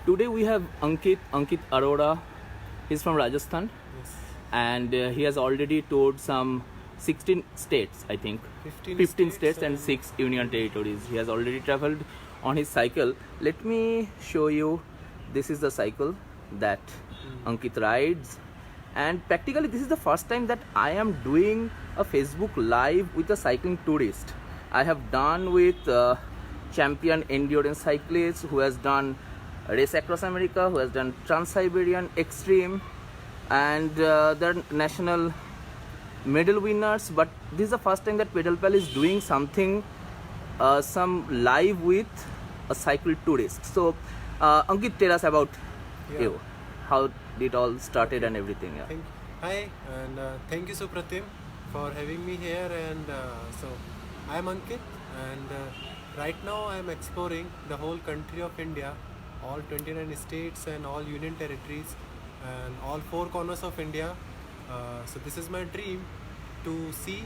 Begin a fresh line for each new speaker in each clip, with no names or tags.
Today we have Ankit Arora. He's from Rajasthan,
Yes.
and he has already toured some 16 states, I think.
15
states and 6 union territories. He has already traveled on his cycle. Let me show you. This is the cycle that Ankit rides, and practically this is the first time that I am doing a Facebook live with a cycling tourist. I have done with champion endurance cyclist who has done race across America, who has done Trans-Siberian Extreme, and the national medal winners. But this is the first time that Pedal Pal is doing something, some live with a cycle tourist. So, Ankit, tell us about you. How it all started and everything. Yeah.
Hi, and thank you, Supratim, for having me here. And so, I'm Ankit, and right now I'm exploring the whole country of India, all 29 states and all union territories, and all 4 corners of India. So, this is my dream to see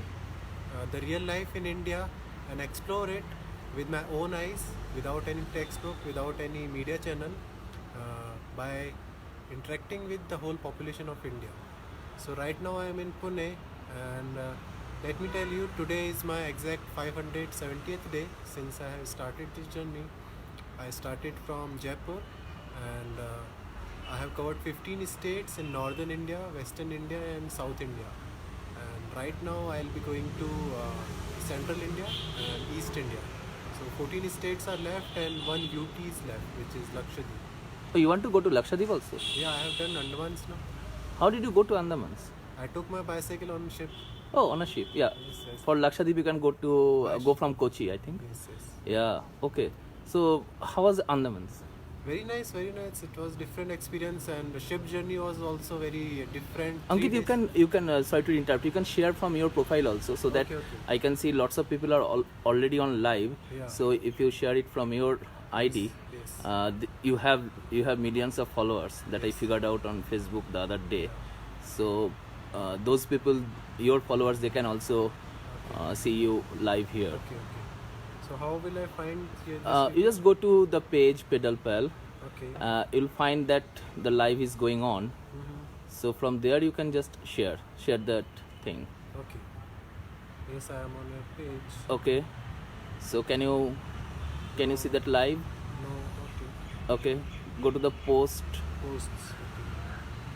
the real life in India and explore it with my own eyes, without any textbook, without any media channel, by interacting with the whole population of India. So right now I am in Pune, and let me tell you, today is my exact 570th day since I have started this journey. I started from Jaipur, and I have covered 15 states in northern India, western India and south India. And right now I'll be going to central India and east India. So 14 states are left and 1 UT is left, which is Lakshadweep.
Oh, you want to go to Lakshadweep also?
Yeah, I have done Andamans now.
How did you go to Andamans?
I took my bicycle on ship.
Oh, on a ship. Yeah.
Yes.
For Lakshadweep, you can go to go from Kochi, I think.
Yes.
Yeah. Okay. So, how was Andamans?
Very nice, very nice. It was different experience, and the ship journey was also very different.
Ankit, you can sorry to interrupt. You can share from your profile also, so that
Okay.
I can see lots of people are already on live.
Yeah.
So if you share it from your ID,
Yes.
you have millions of followers that I figured out on Facebook the other day. So those people, your followers, they can also see you live here.
Okay. So how will I find here?
You just go to the page Pedal Pal.
Okay.
You'll find that the live is going on.
Mm-hmm.
So from there you can just share that thing.
Okay. Yes, I am on your page.
Okay. So can you see that live?
No. Okay.
Okay. Go to the post,
Posts.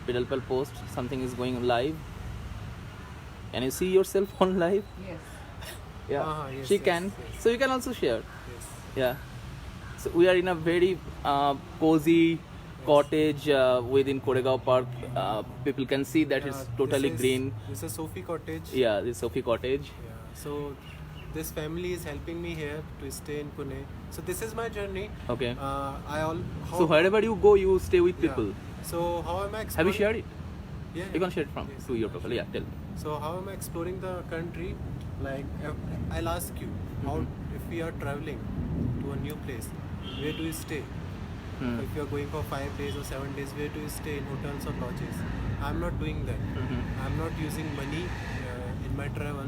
Pedal Pal post. Something is going live. Can you see yourself on live?
Yes.
Yeah.
Yes,
She
yes,
can.
yes.
So you can also share.
Yes.
Yeah. So we are in a very cozy cottage within Koregaon Park. People can see that it's totally green.
This is Sophie Cottage.
Yeah, this Sophie Cottage.
Yeah. So this family is helping me here to stay in Pune. So this is my journey.
Okay.
How,
So wherever you go, you stay with
yeah.
people.
So how am I
Have
exploring?
you shared it?
Yeah.
You can share it from
Yes.
to your profile. Yeah, tell me.
So how am I exploring the country? Like I'll ask you, how if we are traveling to a new place, where do you stay?
Hmm.
If you are going for 5 days or 7 days, where do you stay, in hotels or lodges? I'm not doing that. I'm not using money in my travel.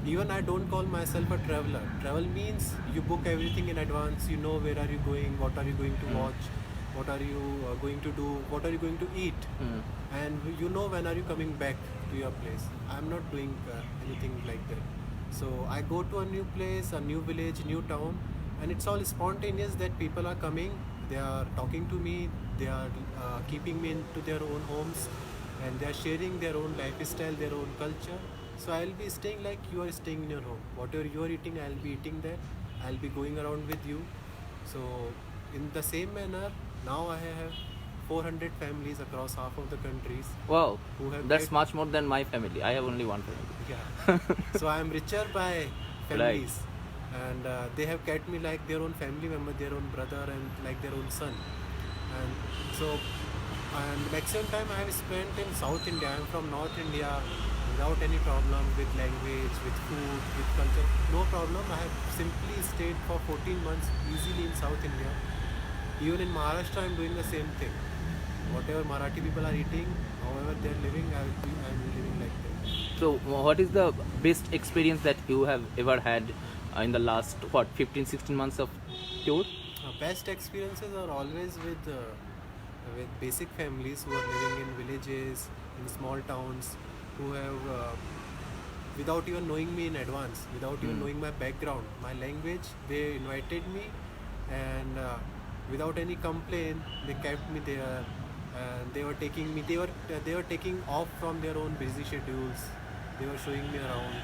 Even I don't call myself a traveler. Travel means you book everything in advance. You know where are you going, what are you going to watch, what are you going to do, what are you going to eat, and you know when are you coming back to your place. I'm not doing anything like that. So I go to a new place, a new village, new town, and it's all spontaneous that people are coming, they are talking to me, they are keeping me into their own homes, and they are sharing their own lifestyle, their own culture. So I'll be staying like you are staying in your home. Whatever you are eating, I'll be eating there. I'll be going around with you. So in the same manner, now I have 400 families across half of the countries.
Wow,
Who have
that's
get-
much more than my family. I have only one family.
Yeah. So I am richer by families, and they have kept me like their own family member, their own brother, and like their own son. And so, and maximum time I have spent in South India. I am from North India, without any problem with language, with food, with culture. No problem. I have simply stayed for 14 months easily in South India. Even in Maharashtra, I am doing the same thing. Whatever Marathi people are eating, however they are living, I am living like that.
So, what is the best experience that you have ever had in the last 15-16 months of tour?
Best experiences are always with with basic families who are living in villages, in small towns, who have, without even knowing me in advance, without even knowing my background, my language, they invited me, and without any complaint, they kept me there, and they were taking me. They were taking off from their own busy schedules. They were showing me around.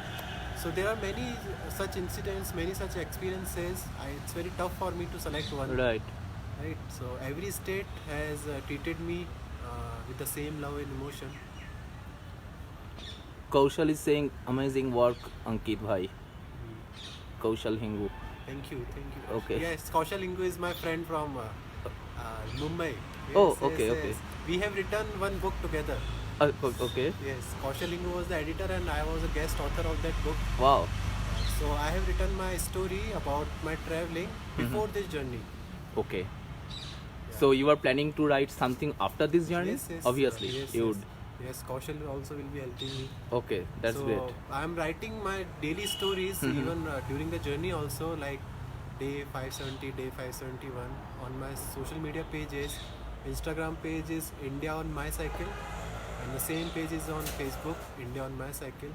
So there are many such incidents, many such experiences. It's very tough for me to select one.
Right.
Right. So every state has treated me with the same love and emotion.
Kaushal is saying amazing work, Ankit bhai. Kaushal Hingu.
Thank you.
Okay.
Yes, Kaushal Ingu is my friend from Mumbai. Yes,
Oh, okay, okay.
We have written one book together.
Okay.
Yes, Kaushal Ingu was the editor and I was a guest author of that book.
Wow.
So I have written my story about my traveling before this journey.
Okay. So you are planning to write something after this journey?
Yes,
Obviously,
yes,
you
yes.
would.
Yes, Kaushal also will be helping me.
Okay, that's
so
great.
I am writing my daily stories even during the journey also, like day 570, day 571 on my social media pages. Instagram page is India on My Cycle, and the same page is on Facebook, India on My Cycle.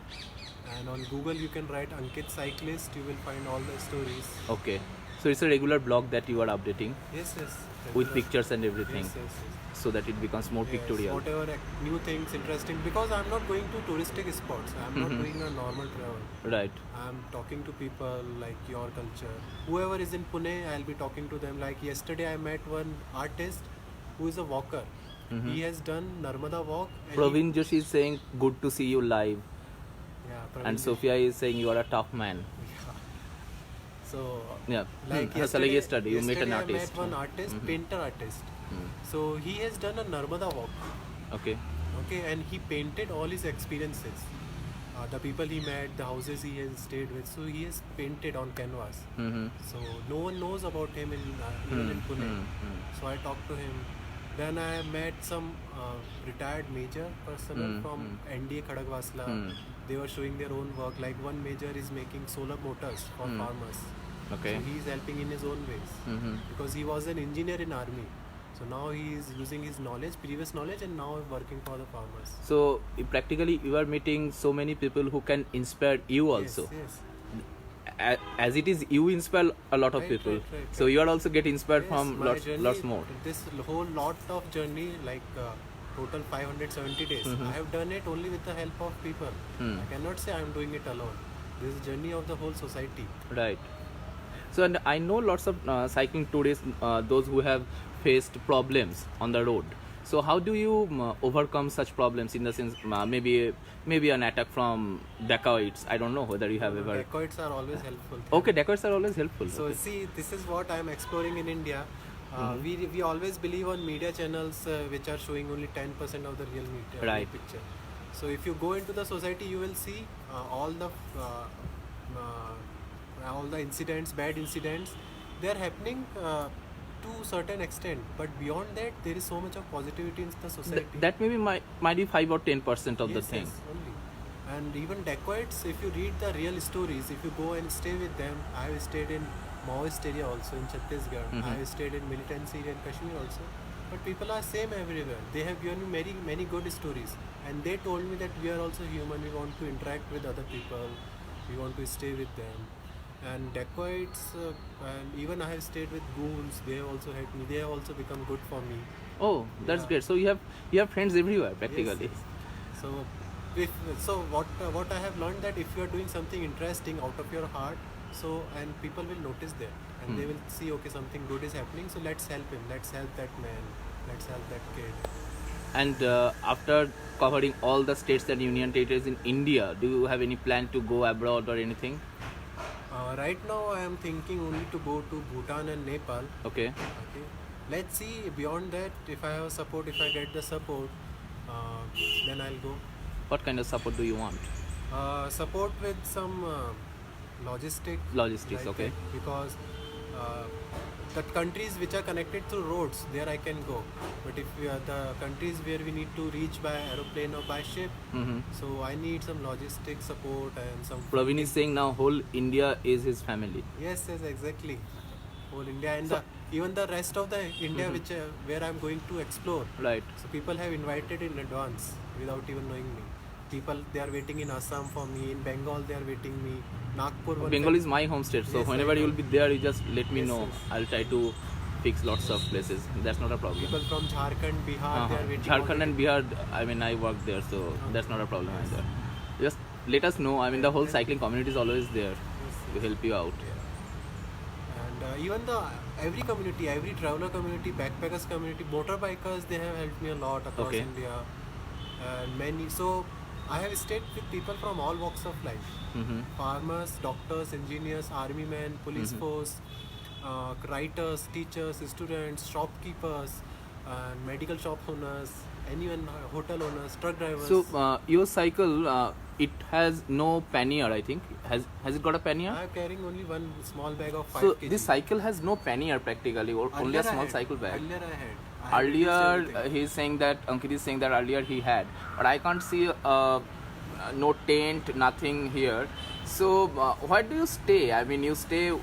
And on Google you can write Ankit Cyclist, you will find all the stories.
Okay. So it's a regular blog that you are updating
Yes,
with
regular.
pictures and everything,
Yes.
so that it becomes more
Yes,
pictorial.
whatever new things interesting, because I'm not going to touristic spots. I'm not doing a normal travel.
Right.
I'm talking to people like your culture. Whoever is in Pune, I'll be talking to them. Like yesterday, I met one artist who is a walker. He has done Narmada walk. And
Praveen Joshi is saying good to see you live,
Praveen
and
Joshi.
Sophia is saying you are a tough man.
Yeah. So,
Yeah.
like
yesterday you met an
I
artist.
met one artist, painter artist. So he has done a Narmada walk.
Okay.
Okay, and he painted all his experiences. The people he met, the houses he has stayed with. So he has painted on canvas.
Mm-hmm.
So no one knows about him even in Pune. So I talked to him. Then I met some retired major personnel from NDA Khadagwasla. They were showing their own work. Like one major is making solar motors for farmers.
Okay.
So he is helping in his own ways because he was an engineer in army. So now he is using his knowledge, previous knowledge, and now working for the farmers.
So practically you are meeting so many people who can inspire you also.
Yes.
As it is, you inspire a lot of
Right,
people.
right.
So you are also get inspired
Yes,
from
my
lots,
journey,
lots more.
This whole lot of journey, like total 570 days, I have done it only with the help of people. I cannot say I am doing it alone. This is journey of the whole society.
Right. So and I know lots of cycling tourists, those who have faced problems on the road. So how do you overcome such problems? In the sense, maybe an attack from dacoits. I don't know whether you have ever.
Dacoits are always helpful.
Okay, dacoits are always helpful.
So
Okay.
see, this is what I am exploring in India. We always believe on media channels which are showing only 10% of the real media real
Right.
picture. So if you go into the society, you will see all the incidents, bad incidents. They are happening to certain extent, but beyond that, there is so much of positivity in the society.
That maybe might be 5 or 10% of the thing.
Yes, only. And even dacoits, if you read the real stories, if you go and stay with them, I have stayed in Maoist area also in Chhattisgarh. I have stayed in militant area in Kashmir also. But people are same everywhere. They have given me many good stories, and they told me that we are also human. We want to interact with other people. We want to stay with them. And dacoits, and even I have stayed with goons. They have also helped me. They have also become good for me.
Oh, that's
Yeah.
great. So you have friends everywhere practically.
Yes. So what I have learned, that if you are doing something interesting out of your heart, and people will notice there, and they will see, okay, something good is happening, so let's help him, let's help that man, let's help that kid.
And after covering all the states and union territories in India, do you have any plan to go abroad or anything?
Right now I am thinking only to go to Bhutan and Nepal.
Okay.
Okay, let's see beyond that. If I have support, if I get the support, then I'll go.
What kind of support do you want?
Support with some logistics.
Logistics,
like
okay.
that, because the countries which are connected through roads, there I can go. But if we are the countries where we need to reach by aeroplane or by ship, so I need some logistic support and some.
Praveen is saying now whole India is his family.
Yes, exactly. Whole India, and
So-
the even the rest of the India which where I'm going to explore.
Right.
So people have invited in advance without even knowing me. People, they are waiting in Assam for me. In Bengal they are waiting me. Nagpur.
Bengal is my home state, so
Yes, I
whenever you
know.
will be there, you just let me
Yes,
know.
yes.
I'll try to fix lots of places. That's not a problem.
People from Jharkhand, Bihar, they are waiting.
Jharkhand
already.
and Bihar, I mean, I work there, so that's not a problem either. Just let us know. I mean, the whole cycling community is always there
Yes,
to help you out.
yeah. And even the every community, every traveler community, backpackers community, motorbikers, they have helped me a lot across
Okay.
India. And many. So I have stayed with people from all walks of life.
Mm-hmm.
Farmers, doctors, engineers, army men, police force, writers, teachers, students, shopkeepers, and medical shop owners, anyone, hotel owners, truck drivers.
So your cycle, it has no pannier, I think. Has it got a pannier?
I am carrying only one small bag of 5
So
kg.
this cycle has no pannier practically, or only a
Earlier I
small
had.
cycle bag.
Earlier I had. I had reduced
Earlier,
everything.
he's saying that Ankit is saying that earlier he had, but I can't see no tent, nothing here. So where do you stay? I mean, you stay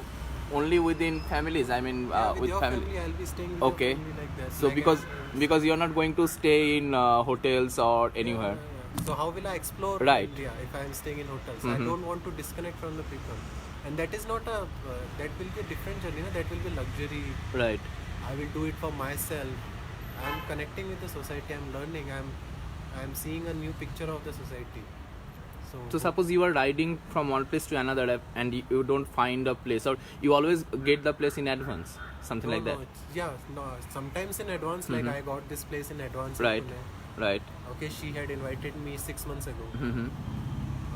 only within families. I mean,
Yeah, with
with
your
family.
family, I'll be staying with
Okay.
your family like that.
So
Like
because you're not going to stay in hotels or anywhere.
Yeah. So how will I explore
Right.
India if I am staying in hotels? I
Mhm.
don't want to disconnect from the people, and that is not a that will be a different journey. No? That will be luxury.
Right.
I will do it for myself. I am connecting with the society. I am learning. I am seeing a new picture of the society.
So suppose you are riding from one place to another and you don't find a place, or you always get the place in advance, something like that.
Sometimes in advance, like I got this place in advance. in
Right.
Pune.
Right.
Okay, she had invited me 6 months ago.
Mm-hmm.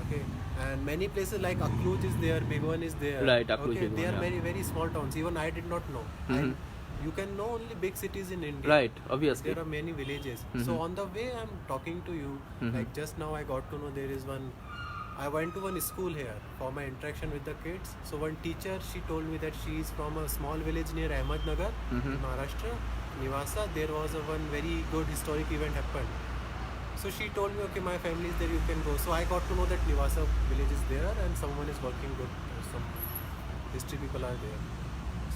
Okay, and many places like Akluj is there, Bhegwan is there.
Right, Akluj,
okay, they
Bhegwan,
are
yeah.
very very small towns. Even I did not know.
Mhm.
And you can know only big cities in India.
Right. Obviously.
There are many villages.
Mhm.
So on the way I'm talking to you,
Mhm.
like just now I got to know there is one. I went to one school here for my interaction with the kids. So one teacher, she told me that she is from a small village near Ahmednagar,
Mhm.
Maharashtra, Nivasa. There was one very good historic event happened. So she told me, okay, my family is there, you can go. So I got to know that Nivasa village is there and someone is working good. Some history people are there.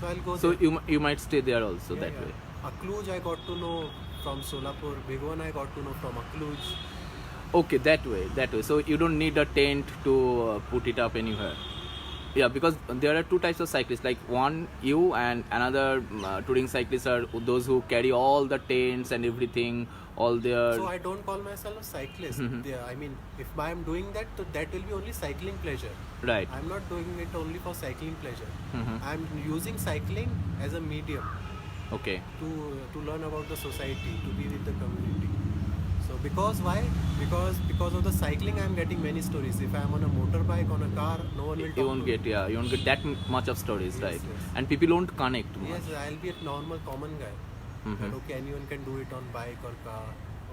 So I'll go
So
there.
you might stay there also
Yeah,
that
yeah.
way.
Akluj I got to know from Solapur. Bhegwan I got to know from Akluj.
Okay, that way. So you don't need a tent to put it up anywhere. Yeah, because there are two types of cyclists. Like one, you, and another touring cyclists are those who carry all the tents and everything, all their.
So I don't call myself a cyclist.
Mhm.
I mean, if I am doing that, so that will be only cycling pleasure.
Right.
I'm not doing it only for cycling pleasure.
Mhm.
I'm using cycling as a medium
Okay.
to learn about the society, to be with the community. So because why? Because of the cycling, I'm getting many stories. If I'm on a motorbike, on a car, no one will talk
You won't
to
get
me.
you won't get that much of stories,
Yes,
right?
yes.
And people won't connect much.
Yes, I'll be a normal common guy.
Mhm.
That okay, anyone can do it on bike or car.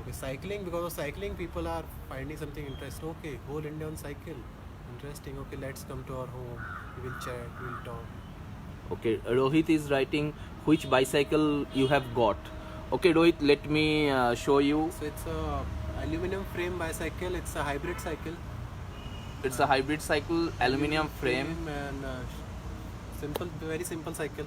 Okay, cycling, because of cycling, people are finding something interesting. Okay, whole India on cycle. Interesting. Okay, let's come to our home. We will chat, we will talk.
Okay, Rohit is writing which bicycle you have got. Okay, Rohit, let me show you.
So it's a aluminum frame bicycle. It's a hybrid cycle.
It's a hybrid cycle, aluminum frame.
and simple, very simple cycle.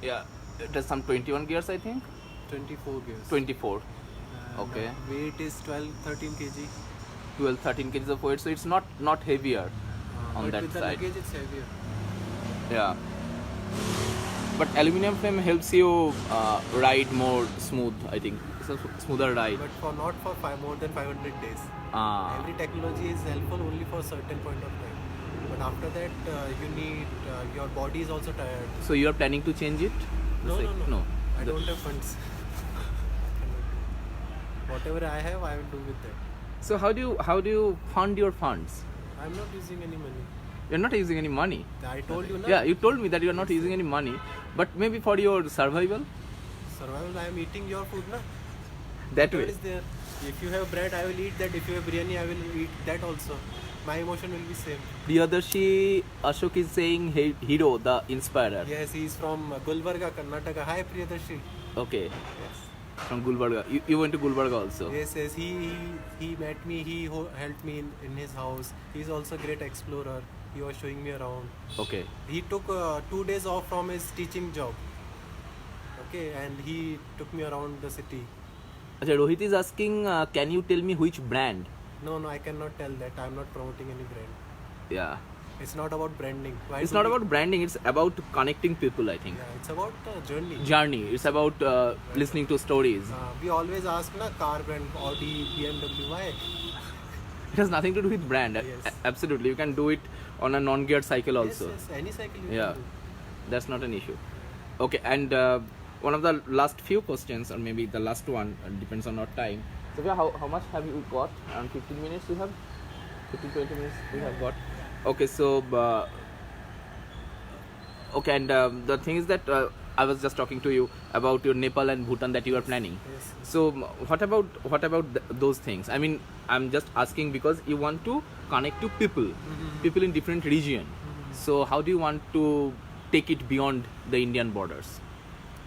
Yeah, it has some 21 gears, I think.
24 gears.
24,
And,
okay.
Weight is 12-13 kg.
12-13 kgs of weight, so it's not heavier on
but
that
with the
side.
luggage, it's heavier.
Yeah, but aluminum frame helps you ride more smooth. I think it's a smoother ride.
But for not for more than 500 days.
Ah,
Every technology is helpful only for a certain point of time. But after that, you need your body is also tired.
so you are planning to change it?
No. I
The-
don't have funds. Whatever I have, I will do with that.
So how do you fund your funds?
I'm not using any money.
You're not using any money.
I told you now.
Yeah, you told me that you're not using any money, but maybe for your survival.
Survival. I am eating your food, na.
That
Bread
way.
is there. If you have bread, I will eat that. If you have biryani, I will eat that also. My emotion will be same.
Priyadarshi Ashok is saying hero, the inspirer.
Yes, he is from Gulbarga, Karnataka. Hi, Priyadarshi.
Okay,
Yes.
from Gulbarga. You went to Gulbarga also.
Yes. He met me. He helped me in his house. He is also a great explorer. He was showing me around.
Okay.
He took 2 days off from his teaching job. Okay, and he took me around the city.
Okay, Rohit is asking, can you tell me which brand?
No, I cannot tell that. I'm not promoting any brand.
Yeah.
It's not about branding. Why
It's
do
not
we-
about branding, it's about connecting people, I think.
Yeah, it's about journey.
Journey, it's about listening to stories.
We always ask na car brand, Audi, BMW. Why?
It has nothing to do with brand.
Yes.
Absolutely, you can do it on a non-geared cycle also.
Yes, any cycle you
Yeah,
can do.
that's not an issue. Okay, and one of the last few questions, or maybe the last one, depends on our time. Sophia, how much have you got? Around 15 minutes you have? 15-20 minutes we have got. Okay, so okay, and the thing is that I was just talking to you about your Nepal and Bhutan that you are planning.
Yes.
So what about those things? I mean, I'm just asking because you want to connect to people, people in different region. So how do you want to take it beyond the Indian borders?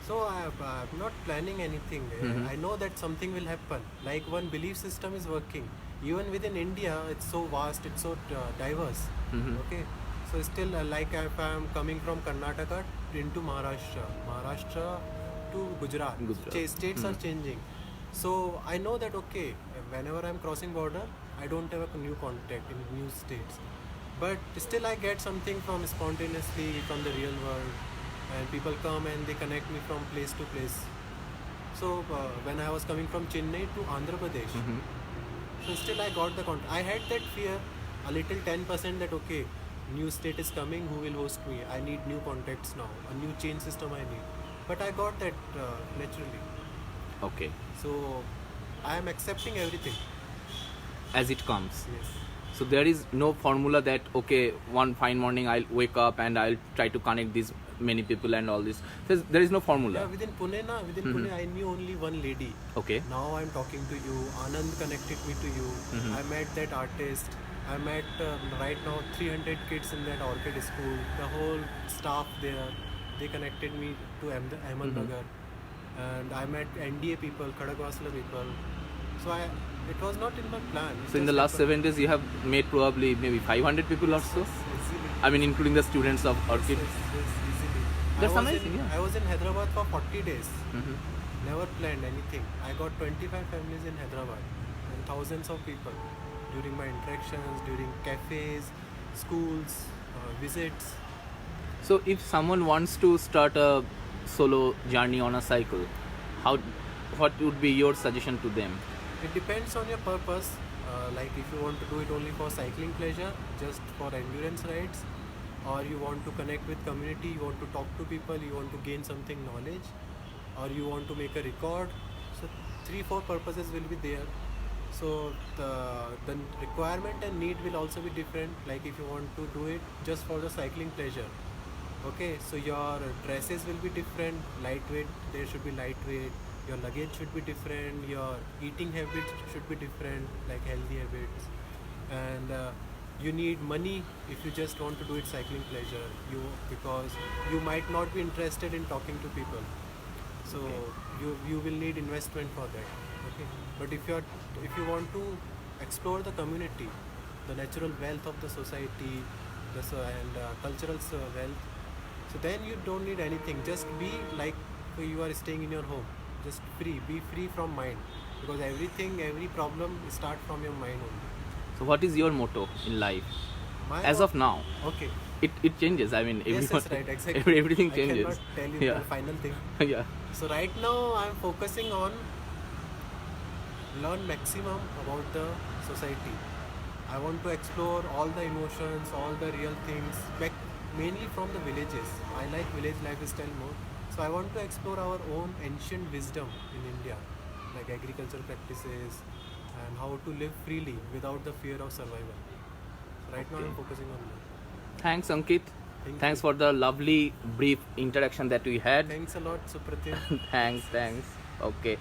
So I'm not planning anything.
Mhm.
I know that something will happen. Like one belief system is working. Even within India, it's so vast, it's so diverse.
Mhm.
Okay. So still, like if I'm coming from Karnataka into Maharashtra to Gujarat,
Gujarat.
States are changing. So I know that okay, whenever I'm crossing border, I don't have a new contact in new states. But still, I get something from spontaneously from the real world, and people come and they connect me from place to place. So when I was coming from Chennai to Andhra Pradesh,
Mhm.
so still I got the contact. I had that fear, a little 10% that okay, new state is coming, who will host me? I need new contacts now, a new chain system I need. But I got that naturally.
Okay,
So I am accepting everything.
as it comes.
Yes.
So there is no formula that okay, one fine morning I'll wake up and I'll try to connect these many people and all this. There is no formula.
Yeah, within Pune, Pune, I knew only one lady.
Okay.
Now I'm talking to you. Anand connected me to you. I met that artist. I met right now 300 kids in that orchid school. The whole staff there, they connected me to Ahmednagar. And I met NDA people, Khadagwasla people. So it was not in my plan. It
So in the
just
last
happened.
7 days you have met probably maybe 500 people or so.
Easily.
I mean including the students of Orchid.
Yes, easily.
That's
I was
amazing,
in,
yeah.
I was in Hyderabad for 40 days.
Mhm.
Never planned anything. I got 25 families in Hyderabad and thousands of people during my interactions, during cafes, schools, visits.
So if someone wants to start a solo journey on a cycle, what would be your suggestion to them?
It depends on your purpose. Like if you want to do it only for cycling pleasure, just for endurance rides, or you want to connect with community, you want to talk to people, you want to gain something knowledge, or you want to make a record. So 3-4 purposes will be there. So the requirement and need will also be different. Like if you want to do it just for the cycling pleasure, okay, so your dresses will be different, lightweight, there should be lightweight, your luggage should be different, your eating habits should be different, like healthy habits, and you need money if you just want to do it cycling pleasure, because you might not be interested in talking to people, so you will need investment for that, okay. But if you want to explore the community, the natural wealth of the society, and cultural wealth, so then you don't need anything. Just be like you are staying in your home. Just be free from mind, because every problem start from your mind only.
So what is your motto in life? As
Mo-
of now,
Okay.
it changes. I mean,
Yes,
everyone,
yes, right, exactly.
everything
I
changes.
cannot tell you
Yeah.
the final thing.
Yeah.
So right now I'm focusing on learn maximum about the society. I want to explore all the emotions, all the real things, mainly from the villages. I like village lifestyle more. So I want to explore our own ancient wisdom in India, like agricultural practices and how to live freely without the fear of survival. Right now I'm
Okay.
focusing on that.
Thanks, Ankit.
Thank
Thanks
you.
for the lovely brief interaction that we had.
Thanks a lot, Supratim.
Thanks. Okay.